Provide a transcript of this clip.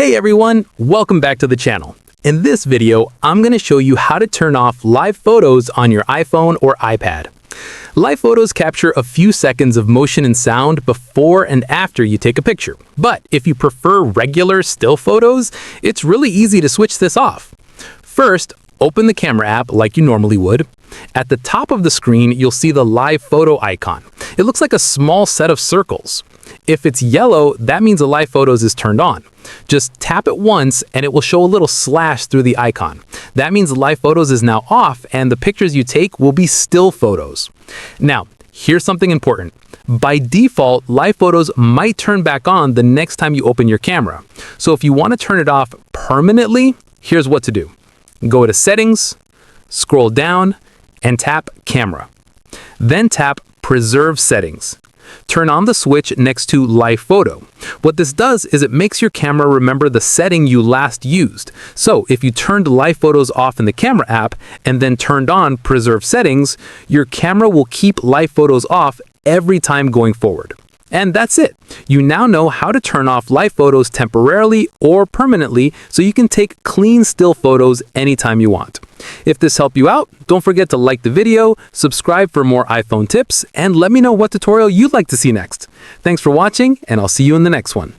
Hey everyone, welcome back to the channel. In this video, I'm going to show you how to turn off live photos on your iPhone or iPad. Live photos capture a few seconds of motion and sound before and after you take a picture. But if you prefer regular still photos, it's really easy to switch this off. First, open the camera app like you normally would. At the top of the screen, you'll see the live photo icon. It looks like a small set of circles. If it's yellow, that means the live photos is turned on. Just tap it once and it will show a little slash through the icon. That means live photos is now off and the pictures you take will be still photos. Now, here's something important. By default, live photos might turn back on the next time you open your camera. So if you want to turn it off permanently, here's what to do. Go to Settings, scroll down, and tap Camera. Then tap Preserve Settings. Turn on the switch next to Live Photo. What this does is it makes your camera remember the setting you last used. So if you turned live photos off in the camera app and then turned on Preserve Settings, your camera will keep live photos off every time going forward. And that's it. You now know how to turn off live photos temporarily or permanently so you can take clean still photos anytime you want. If this helped you out, don't forget to like the video, subscribe for more iPhone tips, and let me know what tutorial you'd like to see next. Thanks for watching, and I'll see you in the next one.